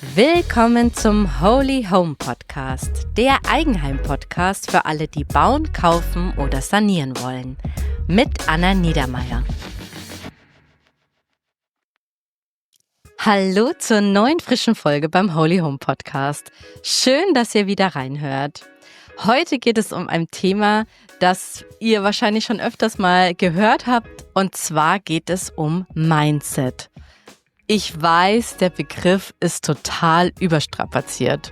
Willkommen zum Holy Home Podcast, der Eigenheim-Podcast für alle, die bauen, kaufen oder sanieren wollen. Mit Anna Niedermeier. Hallo zur neuen frischen Folge beim Holy Home Podcast. Schön, dass ihr wieder reinhört. Heute geht es um ein Thema, das ihr wahrscheinlich schon öfters mal gehört habt, und zwar geht es um Mindset. Ich weiß, der Begriff ist total überstrapaziert.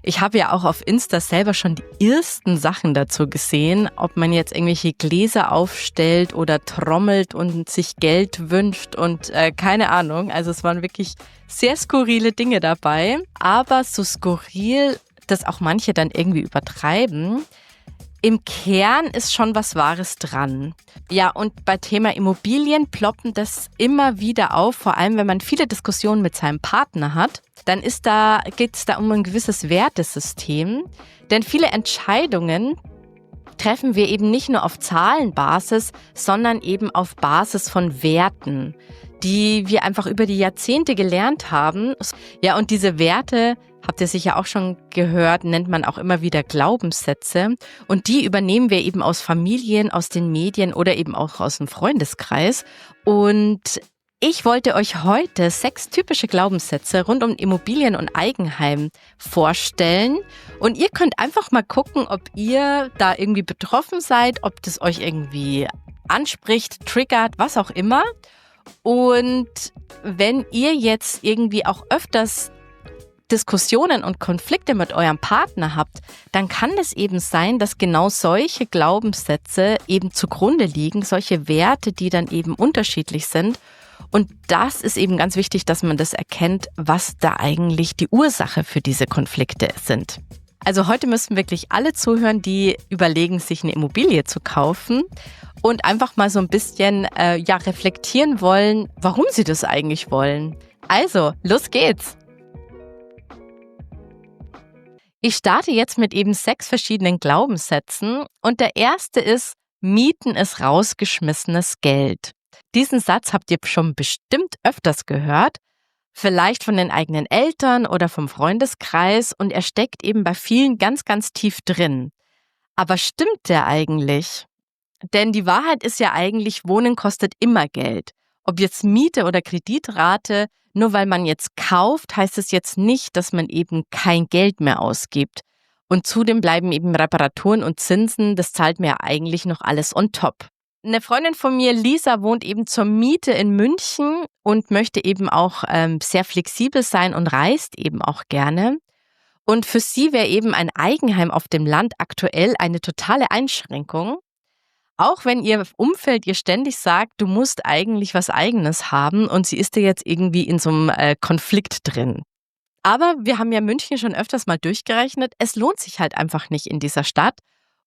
Ich habe ja auch auf Insta selber schon die ersten Sachen dazu gesehen, ob man jetzt irgendwelche Gläser aufstellt oder trommelt und sich Geld wünscht und keine Ahnung. Also es waren wirklich sehr skurrile Dinge dabei, aber so skurril, dass auch manche dann irgendwie übertreiben. Im Kern ist schon was Wahres dran. Ja, und bei Thema Immobilien ploppen das immer wieder auf, vor allem wenn man viele Diskussionen mit seinem Partner hat, dann geht es da um ein gewisses Wertesystem. Denn viele Entscheidungen treffen wir eben nicht nur auf Zahlenbasis, sondern eben auf Basis von Werten, die wir einfach über die Jahrzehnte gelernt haben. Ja, und diese Werte, habt ihr sicher auch schon gehört, nennt man auch immer wieder Glaubenssätze. Und die übernehmen wir eben aus Familien, aus den Medien oder eben auch aus dem Freundeskreis. Und ich wollte euch heute 6 typische Glaubenssätze rund um Immobilien und Eigenheim vorstellen. Und ihr könnt einfach mal gucken, ob ihr da irgendwie betroffen seid, ob das euch irgendwie anspricht, triggert, was auch immer. Und wenn ihr jetzt irgendwie auch öfters Diskussionen und Konflikte mit eurem Partner habt, dann kann es eben sein, dass genau solche Glaubenssätze eben zugrunde liegen, solche Werte, die dann eben unterschiedlich sind. Und das ist eben ganz wichtig, dass man das erkennt, was da eigentlich die Ursache für diese Konflikte sind. Also heute müssen wirklich alle zuhören, die überlegen, sich eine Immobilie zu kaufen und einfach mal so ein bisschen reflektieren wollen, warum sie das eigentlich wollen. Also, los geht's! Ich starte jetzt mit eben 6 verschiedenen Glaubenssätzen und der erste ist, Mieten ist rausgeschmissenes Geld. Diesen Satz habt ihr schon bestimmt öfters gehört, vielleicht von den eigenen Eltern oder vom Freundeskreis, und er steckt eben bei vielen ganz, ganz tief drin. Aber stimmt der eigentlich? Denn die Wahrheit ist ja eigentlich, Wohnen kostet immer Geld. Ob jetzt Miete oder Kreditrate, nur weil man jetzt kauft, heißt es jetzt nicht, dass man eben kein Geld mehr ausgibt. Und zudem bleiben eben Reparaturen und Zinsen, das zahlt mir ja eigentlich noch alles on top. Eine Freundin von mir, Lisa, wohnt eben zur Miete in München und möchte eben auch sehr flexibel sein und reist eben auch gerne. Und für sie wäre eben ein Eigenheim auf dem Land aktuell eine totale Einschränkung. Auch wenn ihr Umfeld ihr ständig sagt, du musst eigentlich was Eigenes haben, und sie ist da jetzt irgendwie in so einem Konflikt drin. Aber wir haben ja München schon öfters mal durchgerechnet, es lohnt sich halt einfach nicht in dieser Stadt.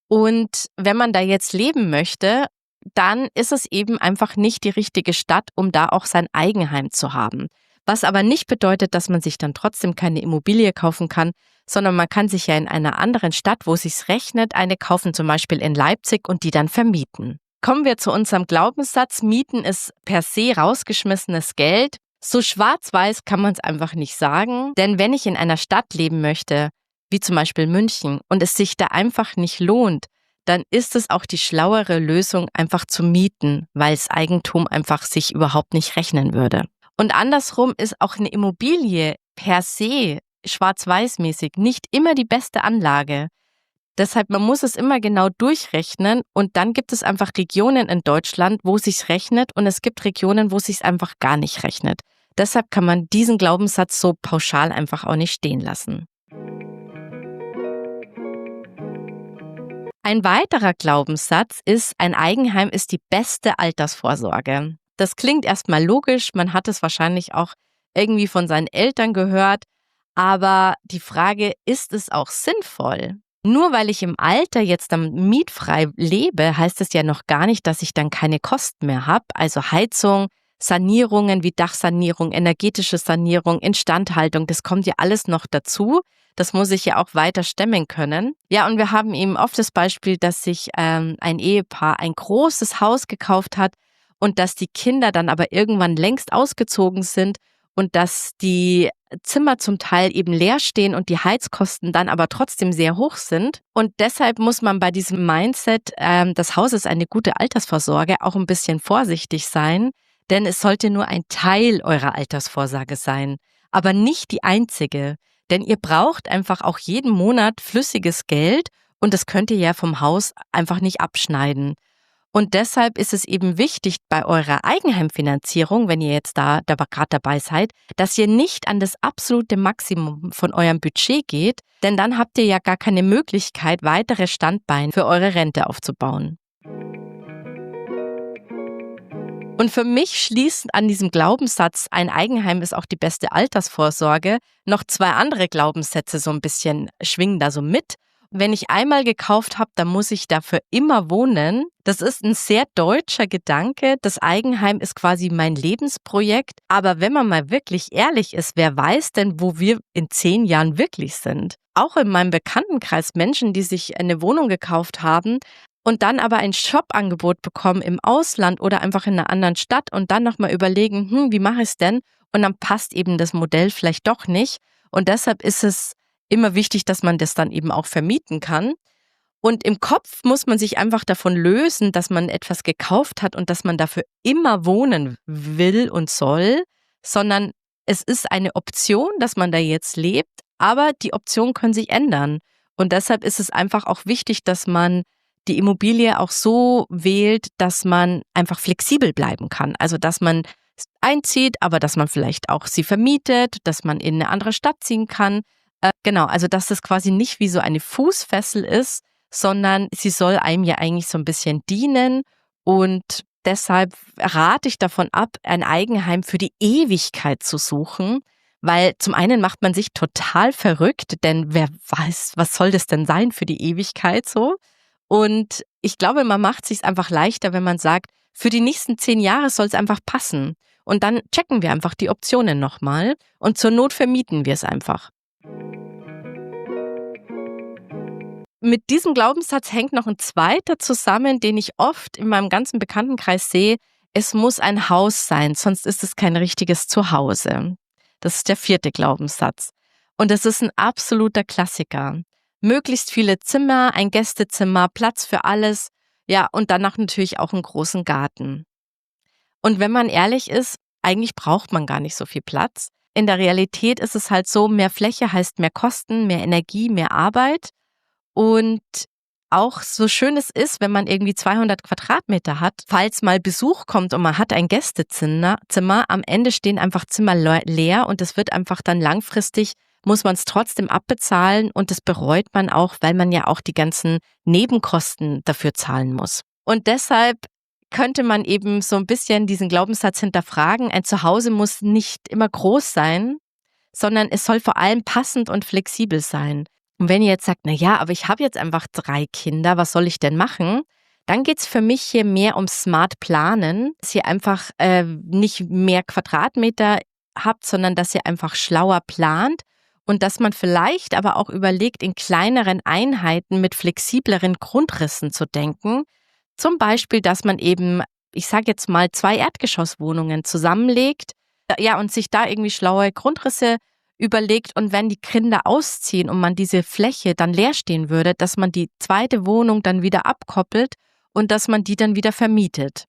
Und wenn man da jetzt leben möchte, dann ist es eben einfach nicht die richtige Stadt, um da auch sein Eigenheim zu haben. Was aber nicht bedeutet, dass man sich dann trotzdem keine Immobilie kaufen kann, sondern man kann sich ja in einer anderen Stadt, wo es sich rechnet, eine kaufen, zum Beispiel in Leipzig, und die dann vermieten. Kommen wir zu unserem Glaubenssatz, Mieten ist per se rausgeschmissenes Geld. So schwarz-weiß kann man es einfach nicht sagen, denn wenn ich in einer Stadt leben möchte, wie zum Beispiel München, und es sich da einfach nicht lohnt, dann ist es auch die schlauere Lösung, einfach zu mieten, weil das Eigentum einfach sich überhaupt nicht rechnen würde. Und andersrum ist auch eine Immobilie per se schwarz-weiß-mäßig nicht immer die beste Anlage. Deshalb, man muss es immer genau durchrechnen, und dann gibt es einfach Regionen in Deutschland, wo es sich rechnet, und es gibt Regionen, wo es sich einfach gar nicht rechnet. Deshalb kann man diesen Glaubenssatz so pauschal einfach auch nicht stehen lassen. Ein weiterer Glaubenssatz ist, ein Eigenheim ist die beste Altersvorsorge. Das klingt erstmal logisch, man hat es wahrscheinlich auch irgendwie von seinen Eltern gehört, aber die Frage, ist es auch sinnvoll? Nur weil ich im Alter jetzt dann mietfrei lebe, heißt es ja noch gar nicht, dass ich dann keine Kosten mehr habe. Also Heizung, Sanierungen wie Dachsanierung, energetische Sanierung, Instandhaltung, das kommt ja alles noch dazu. Das muss ich ja auch weiter stemmen können. Ja, und wir haben eben oft das Beispiel, dass sich ein Ehepaar ein großes Haus gekauft hat und dass die Kinder dann aber irgendwann längst ausgezogen sind und dass die Zimmer zum Teil eben leer stehen und die Heizkosten dann aber trotzdem sehr hoch sind. Und deshalb muss man bei diesem Mindset, das Haus ist eine gute Altersvorsorge, auch ein bisschen vorsichtig sein, denn es sollte nur ein Teil eurer Altersvorsorge sein, aber nicht die einzige. Denn ihr braucht einfach auch jeden Monat flüssiges Geld und das könnt ihr ja vom Haus einfach nicht abschneiden. Und deshalb ist es eben wichtig bei eurer Eigenheimfinanzierung, wenn ihr jetzt da gerade dabei seid, dass ihr nicht an das absolute Maximum von eurem Budget geht, denn dann habt ihr ja gar keine Möglichkeit, weitere Standbeine für eure Rente aufzubauen. Und für mich schließen an diesem Glaubenssatz, ein Eigenheim ist auch die beste Altersvorsorge, noch 2 andere Glaubenssätze so ein bisschen schwingen da so mit. Wenn ich einmal gekauft habe, dann muss ich dafür immer wohnen. Das ist ein sehr deutscher Gedanke. Das Eigenheim ist quasi mein Lebensprojekt. Aber wenn man mal wirklich ehrlich ist, wer weiß denn, wo wir in 10 Jahren wirklich sind? Auch in meinem Bekanntenkreis Menschen, die sich eine Wohnung gekauft haben und dann aber ein Jobangebot bekommen im Ausland oder einfach in einer anderen Stadt und dann nochmal überlegen, wie mache ich es denn? Und dann passt eben das Modell vielleicht doch nicht. Und deshalb ist es immer wichtig, dass man das dann eben auch vermieten kann. Und im Kopf muss man sich einfach davon lösen, dass man etwas gekauft hat und dass man dafür immer wohnen will und soll, sondern es ist eine Option, dass man da jetzt lebt, aber die Optionen können sich ändern. Und deshalb ist es einfach auch wichtig, dass man die Immobilie auch so wählt, dass man einfach flexibel bleiben kann. Also, dass man einzieht, aber dass man vielleicht auch sie vermietet, dass man in eine andere Stadt ziehen kann. Genau, also dass das quasi nicht wie so eine Fußfessel ist, sondern sie soll einem ja eigentlich so ein bisschen dienen und deshalb rate ich davon ab, ein Eigenheim für die Ewigkeit zu suchen, weil zum einen macht man sich total verrückt, denn wer weiß, was soll das denn sein für die Ewigkeit so? Und ich glaube, man macht es sich einfach leichter, wenn man sagt, für die nächsten 10 Jahre soll es einfach passen. Und dann checken wir einfach die Optionen nochmal und zur Not vermieten wir es einfach. Mit diesem Glaubenssatz hängt noch ein zweiter zusammen, den ich oft in meinem ganzen Bekanntenkreis sehe. Es muss ein Haus sein, sonst ist es kein richtiges Zuhause. Das ist der 4. Glaubenssatz. Und das ist ein absoluter Klassiker. Möglichst viele Zimmer, ein Gästezimmer, Platz für alles, ja, und danach natürlich auch einen großen Garten. Und wenn man ehrlich ist, eigentlich braucht man gar nicht so viel Platz. In der Realität ist es halt so, mehr Fläche heißt mehr Kosten, mehr Energie, mehr Arbeit. Und auch so schön es ist, wenn man irgendwie 200 Quadratmeter hat, falls mal Besuch kommt und man hat ein Gästezimmer, am Ende stehen einfach Zimmer leer und es wird einfach dann langfristig, muss man es trotzdem abbezahlen und das bereut man auch, weil man ja auch die ganzen Nebenkosten dafür zahlen muss. Und deshalb könnte man eben so ein bisschen diesen Glaubenssatz hinterfragen, ein Zuhause muss nicht immer groß sein, sondern es soll vor allem passend und flexibel sein. Und wenn ihr jetzt sagt, aber ich habe jetzt einfach 3 Kinder, was soll ich denn machen? Dann geht's für mich hier mehr um Smart Planen, dass ihr einfach nicht mehr Quadratmeter habt, sondern dass ihr einfach schlauer plant und dass man vielleicht aber auch überlegt, in kleineren Einheiten mit flexibleren Grundrissen zu denken. Zum Beispiel, dass man eben, ich sage jetzt mal, 2 Erdgeschosswohnungen zusammenlegt, ja, und sich da irgendwie schlaue Grundrisse überlegt und wenn die Kinder ausziehen und man diese Fläche dann leer stehen würde, dass man die zweite Wohnung dann wieder abkoppelt und dass man die dann wieder vermietet.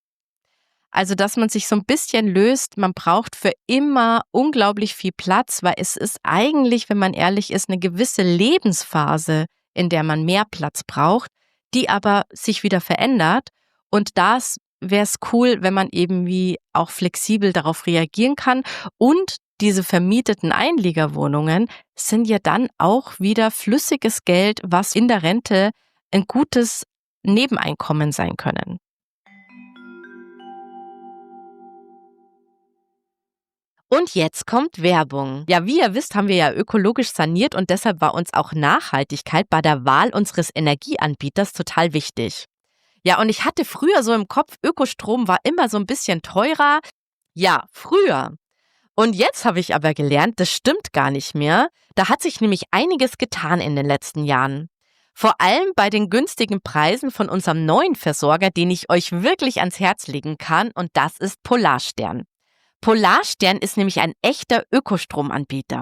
Also, dass man sich so ein bisschen löst, man braucht für immer unglaublich viel Platz, weil es ist eigentlich, wenn man ehrlich ist, eine gewisse Lebensphase, in der man mehr Platz braucht, die aber sich wieder verändert und das wäre es cool, wenn man eben wie auch flexibel darauf reagieren kann und diese vermieteten Einliegerwohnungen sind ja dann auch wieder flüssiges Geld, was in der Rente ein gutes Nebeneinkommen sein können. Und jetzt kommt Werbung. Ja, wie ihr wisst, haben wir ja ökologisch saniert und deshalb war uns auch Nachhaltigkeit bei der Wahl unseres Energieanbieters total wichtig. Ja, und ich hatte früher so im Kopf, Ökostrom war immer so ein bisschen teurer. Ja, früher. Und jetzt habe ich aber gelernt, das stimmt gar nicht mehr. Da hat sich nämlich einiges getan in den letzten Jahren. Vor allem bei den günstigen Preisen von unserem neuen Versorger, den ich euch wirklich ans Herz legen kann, und das ist Polarstern. Polarstern ist nämlich ein echter Ökostromanbieter.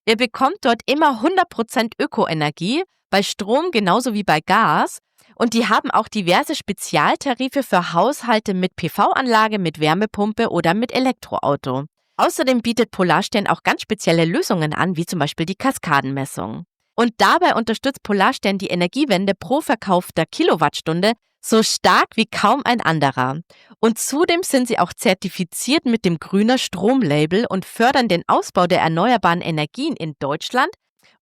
Ihr bekommt dort immer 100% Ökoenergie, bei Strom genauso wie bei Gas. Und die haben auch diverse Spezialtarife für Haushalte mit PV-Anlage, mit Wärmepumpe oder mit Elektroauto. Außerdem bietet Polarstern auch ganz spezielle Lösungen an, wie zum Beispiel die Kaskadenmessung. Und dabei unterstützt Polarstern die Energiewende pro verkaufter Kilowattstunde so stark wie kaum ein anderer. Und zudem sind sie auch zertifiziert mit dem Grüner Strom-Label und fördern den Ausbau der erneuerbaren Energien in Deutschland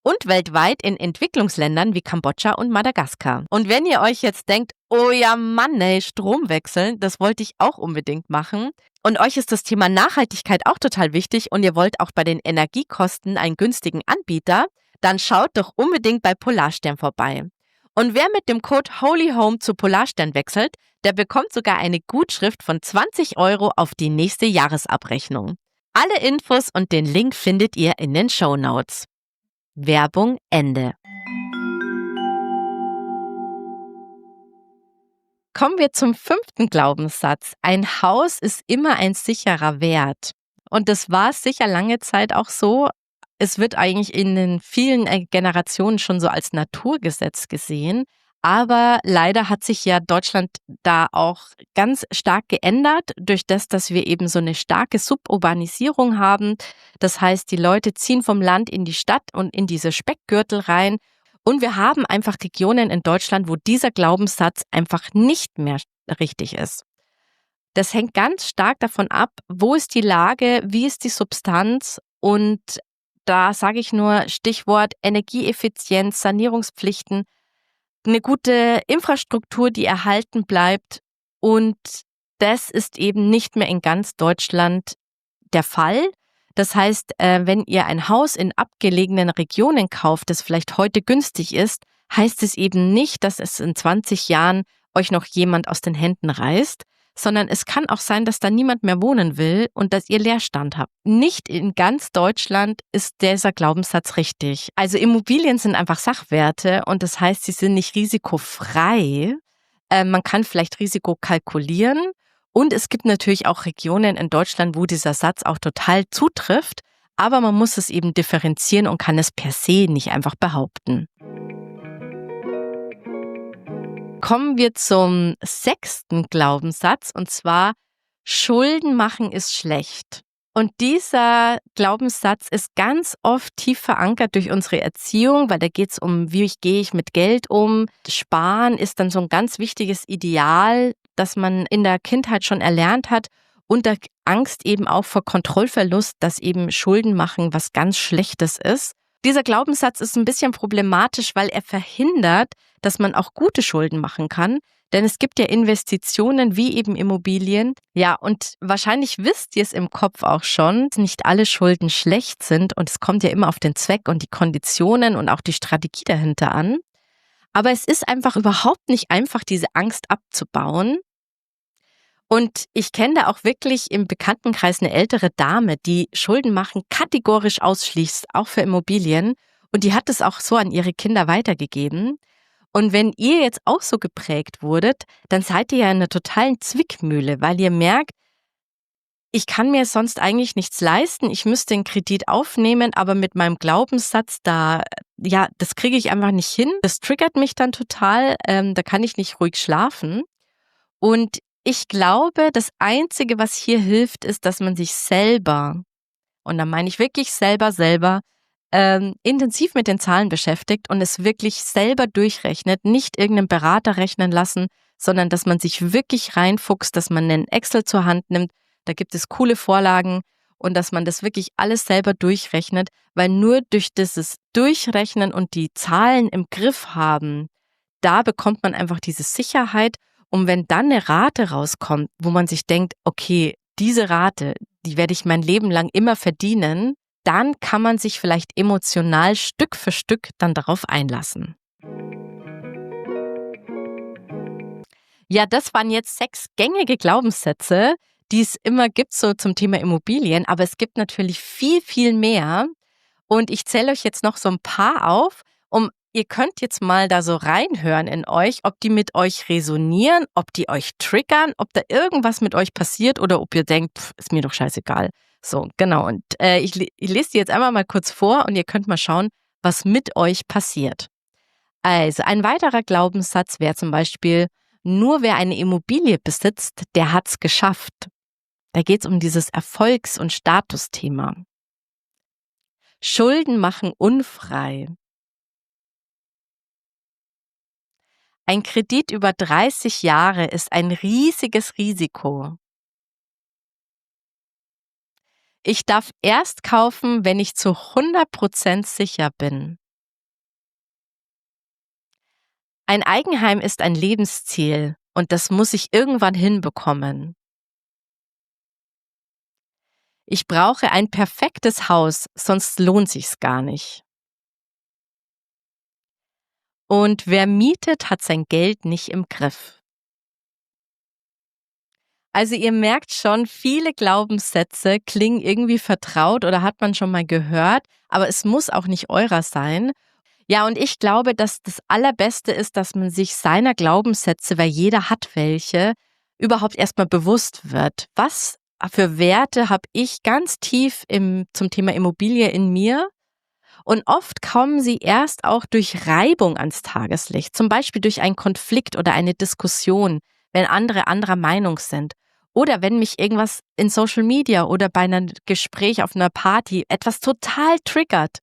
und weltweit in Entwicklungsländern wie Kambodscha und Madagaskar. Und wenn ihr euch jetzt denkt, oh ja Mann, ey, Strom wechseln, das wollte ich auch unbedingt machen. Und euch ist das Thema Nachhaltigkeit auch total wichtig und ihr wollt auch bei den Energiekosten einen günstigen Anbieter, dann schaut doch unbedingt bei Polarstern vorbei. Und wer mit dem Code HOLYHOME zu Polarstern wechselt, der bekommt sogar eine Gutschrift von 20 € auf die nächste Jahresabrechnung. Alle Infos und den Link findet ihr in den Shownotes. Werbung Ende. Kommen wir zum 5. Glaubenssatz. Ein Haus ist immer ein sicherer Wert. Und das war sicher lange Zeit auch so. Es wird eigentlich in den vielen Generationen schon so als Naturgesetz gesehen. Aber leider hat sich ja Deutschland da auch ganz stark geändert durch das, dass wir eben so eine starke Suburbanisierung haben. Das heißt, die Leute ziehen vom Land in die Stadt und in diese Speckgürtel rein. Und wir haben einfach Regionen in Deutschland, wo dieser Glaubenssatz einfach nicht mehr richtig ist. Das hängt ganz stark davon ab, wo ist die Lage, wie ist die Substanz und da sage ich nur Stichwort Energieeffizienz, Sanierungspflichten, eine gute Infrastruktur, die erhalten bleibt und das ist eben nicht mehr in ganz Deutschland der Fall. Das heißt, wenn ihr ein Haus in abgelegenen Regionen kauft, das vielleicht heute günstig ist, heißt es eben nicht, dass es in 20 Jahren euch noch jemand aus den Händen reißt, sondern es kann auch sein, dass da niemand mehr wohnen will und dass ihr Leerstand habt. Nicht in ganz Deutschland ist dieser Glaubenssatz richtig. Also Immobilien sind einfach Sachwerte und das heißt, sie sind nicht risikofrei. Man kann vielleicht Risiko kalkulieren und es gibt natürlich auch Regionen in Deutschland, wo dieser Satz auch total zutrifft, aber man muss es eben differenzieren und kann es per se nicht einfach behaupten. Kommen wir zum 6. Glaubenssatz und zwar Schulden machen ist schlecht. Und dieser Glaubenssatz ist ganz oft tief verankert durch unsere Erziehung, weil da geht es um, wie gehe ich mit Geld um. Sparen ist dann so ein ganz wichtiges Ideal, das man in der Kindheit schon erlernt hat. Und der Angst eben auch vor Kontrollverlust, dass eben Schulden machen was ganz Schlechtes ist. Dieser Glaubenssatz ist ein bisschen problematisch, weil er verhindert, dass man auch gute Schulden machen kann. Denn es gibt ja Investitionen wie eben Immobilien. Ja, und wahrscheinlich wisst ihr es im Kopf auch schon, dass nicht alle Schulden schlecht sind und es kommt ja immer auf den Zweck und die Konditionen und auch die Strategie dahinter an. Aber es ist einfach überhaupt nicht einfach, diese Angst abzubauen. Und ich kenne da auch wirklich im Bekanntenkreis eine ältere Dame, die Schulden machen kategorisch ausschließt, auch für Immobilien. Und die hat es auch so an ihre Kinder weitergegeben. Und wenn ihr jetzt auch so geprägt wurdet, dann seid ihr ja in einer totalen Zwickmühle, weil ihr merkt, ich kann mir sonst eigentlich nichts leisten, ich müsste einen Kredit aufnehmen, aber mit meinem Glaubenssatz das kriege ich einfach nicht hin. Das triggert mich dann total, da kann ich nicht ruhig schlafen. Und ich glaube, das Einzige, was hier hilft, ist, dass man sich selber, und da meine ich wirklich selber, intensiv mit den Zahlen beschäftigt und es wirklich selber durchrechnet, nicht irgendeinen Berater rechnen lassen, sondern dass man sich wirklich reinfuchst, dass man einen Excel zur Hand nimmt, da gibt es coole Vorlagen und dass man das wirklich alles selber durchrechnet, weil nur durch dieses Durchrechnen und die Zahlen im Griff haben, da bekommt man einfach diese Sicherheit. Und wenn dann eine Rate rauskommt, wo man sich denkt, okay, diese Rate, die werde ich mein Leben lang immer verdienen, dann kann man sich vielleicht emotional Stück für Stück dann darauf einlassen. Ja, das waren jetzt 6 gängige Glaubenssätze, die es immer gibt so zum Thema Immobilien, aber es gibt natürlich viel, viel mehr. Und ich zähle euch jetzt noch so ein paar auf, ihr könnt jetzt mal da so reinhören in euch, ob die mit euch resonieren, ob die euch triggern, ob da irgendwas mit euch passiert oder ob ihr denkt, ist mir doch scheißegal. So, genau. Und ich lese die jetzt einmal mal kurz vor und ihr könnt mal schauen, was mit euch passiert. Also, ein weiterer Glaubenssatz wäre zum Beispiel, nur wer eine Immobilie besitzt, der hat's geschafft. Da geht es um dieses Erfolgs- und Statusthema. Schulden machen unfrei. Ein Kredit über 30 Jahre ist ein riesiges Risiko. Ich darf erst kaufen, wenn ich zu 100% sicher bin. Ein Eigenheim ist ein Lebensziel und das muss ich irgendwann hinbekommen. Ich brauche ein perfektes Haus, sonst lohnt sich's gar nicht. Und wer mietet, hat sein Geld nicht im Griff. Also ihr merkt schon, viele Glaubenssätze klingen irgendwie vertraut oder hat man schon mal gehört, aber es muss auch nicht eurer sein. Ja, und ich glaube, dass das Allerbeste ist, dass man sich seiner Glaubenssätze, weil jeder hat welche, überhaupt erstmal bewusst wird. Was für Werte habe ich ganz tief zum Thema Immobilie in mir? Und oft kommen sie erst auch durch Reibung ans Tageslicht, zum Beispiel durch einen Konflikt oder eine Diskussion, wenn andere anderer Meinung sind. Oder wenn mich irgendwas in Social Media oder bei einem Gespräch auf einer Party etwas total triggert,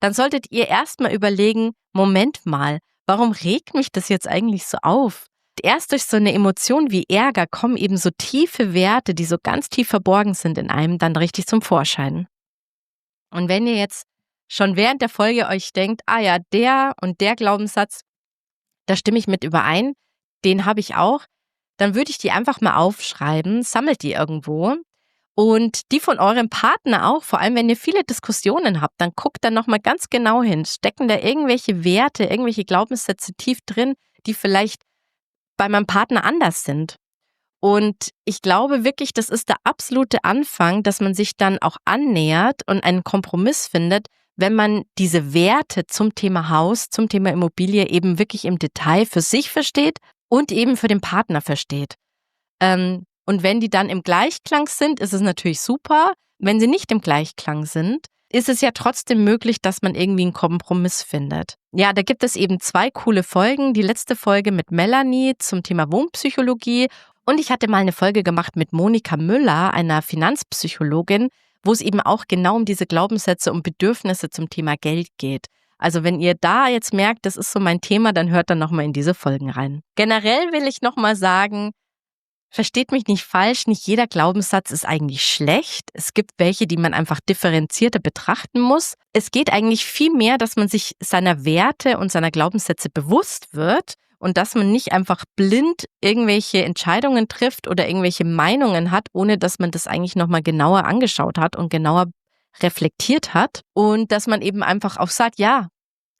dann solltet ihr erstmal überlegen, Moment mal, warum regt mich das jetzt eigentlich so auf? Erst durch so eine Emotion wie Ärger kommen eben so tiefe Werte, die so ganz tief verborgen sind in einem, dann richtig zum Vorschein. Und wenn ihr jetzt schon während der Folge euch denkt, ah ja, der und der Glaubenssatz, da stimme ich mit überein, den habe ich auch, dann würde ich die einfach mal aufschreiben, sammelt die irgendwo und die von eurem Partner auch, vor allem wenn ihr viele Diskussionen habt, dann guckt da nochmal ganz genau hin, stecken da irgendwelche Werte, irgendwelche Glaubenssätze tief drin, die vielleicht bei meinem Partner anders sind. Und ich glaube wirklich, das ist der absolute Anfang, dass man sich dann auch annähert und einen Kompromiss findet, wenn man diese Werte zum Thema Haus, zum Thema Immobilie eben wirklich im Detail für sich versteht und eben für den Partner versteht. Und wenn die dann im Gleichklang sind, ist es natürlich super. Wenn sie nicht im Gleichklang sind, ist es ja trotzdem möglich, dass man irgendwie einen Kompromiss findet. Ja, da gibt es eben 2 coole Folgen. Die letzte Folge mit Melanie zum Thema Wohnpsychologie. Und ich hatte mal eine Folge gemacht mit Monika Müller, einer Finanzpsychologin, wo es eben auch genau um diese Glaubenssätze und Bedürfnisse zum Thema Geld geht. Also wenn ihr da jetzt merkt, das ist so mein Thema, dann hört dann nochmal in diese Folgen rein. Generell will ich nochmal sagen, versteht mich nicht falsch, nicht jeder Glaubenssatz ist eigentlich schlecht. Es gibt welche, die man einfach differenzierter betrachten muss. Es geht eigentlich viel mehr, dass man sich seiner Werte und seiner Glaubenssätze bewusst wird und dass man nicht einfach blind irgendwelche Entscheidungen trifft oder irgendwelche Meinungen hat, ohne dass man das eigentlich nochmal genauer angeschaut hat und genauer reflektiert hat. Und dass man eben einfach auch sagt, ja,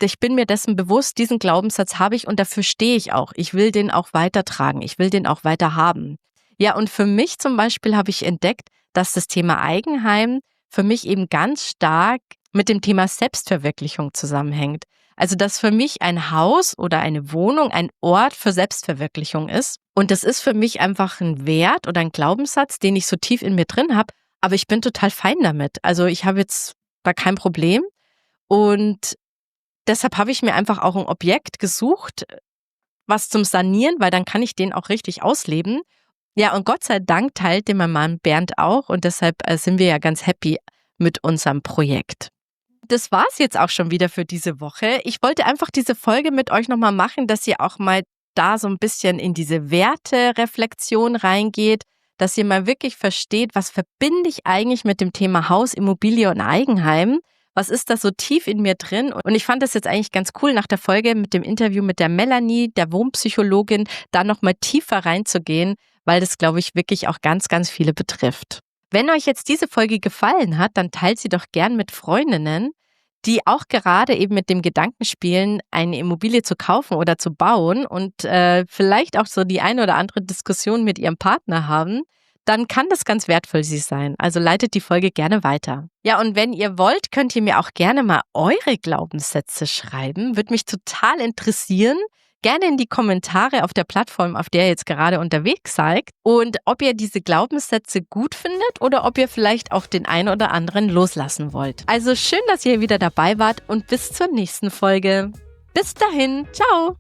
ich bin mir dessen bewusst, diesen Glaubenssatz habe ich und dafür stehe ich auch. Ich will den auch weitertragen. Ich will den auch weiter haben. Ja, und für mich zum Beispiel habe ich entdeckt, dass das Thema Eigenheim für mich eben ganz stark mit dem Thema Selbstverwirklichung zusammenhängt. Also, dass für mich ein Haus oder eine Wohnung ein Ort für Selbstverwirklichung ist. Und das ist für mich einfach ein Wert oder ein Glaubenssatz, den ich so tief in mir drin habe. Aber ich bin total fein damit. Also, ich habe jetzt da kein Problem. Und deshalb habe ich mir einfach auch ein Objekt gesucht, was zum Sanieren, weil dann kann ich den auch richtig ausleben. Ja, und Gott sei Dank teilt den mein Mann Bernd auch und deshalb sind wir ja ganz happy mit unserem Projekt. Das war's jetzt auch schon wieder für diese Woche. Ich wollte einfach diese Folge mit euch nochmal machen, dass ihr auch mal da so ein bisschen in diese Wertereflexion reingeht, dass ihr mal wirklich versteht, was verbinde ich eigentlich mit dem Thema Haus, Immobilie und Eigenheim? Was ist da so tief in mir drin? Und ich fand das jetzt eigentlich ganz cool, nach der Folge mit dem Interview mit der Melanie, der Wohnpsychologin, da nochmal tiefer reinzugehen, weil das, glaube ich, wirklich auch ganz, ganz viele betrifft. Wenn euch jetzt diese Folge gefallen hat, dann teilt sie doch gern mit Freundinnen, die auch gerade eben mit dem Gedanken spielen, eine Immobilie zu kaufen oder zu bauen und vielleicht auch so die eine oder andere Diskussion mit ihrem Partner haben, dann kann das ganz wertvoll für Sie sein. Also leitet die Folge gerne weiter. Ja, und wenn ihr wollt, könnt ihr mir auch gerne mal eure Glaubenssätze schreiben. Würde mich total interessieren. gerne in die Kommentare auf der Plattform, auf der ihr jetzt gerade unterwegs seid und ob ihr diese Glaubenssätze gut findet oder ob ihr vielleicht auch den einen oder anderen loslassen wollt. Also schön, dass ihr wieder dabei wart und bis zur nächsten Folge. Bis dahin, ciao!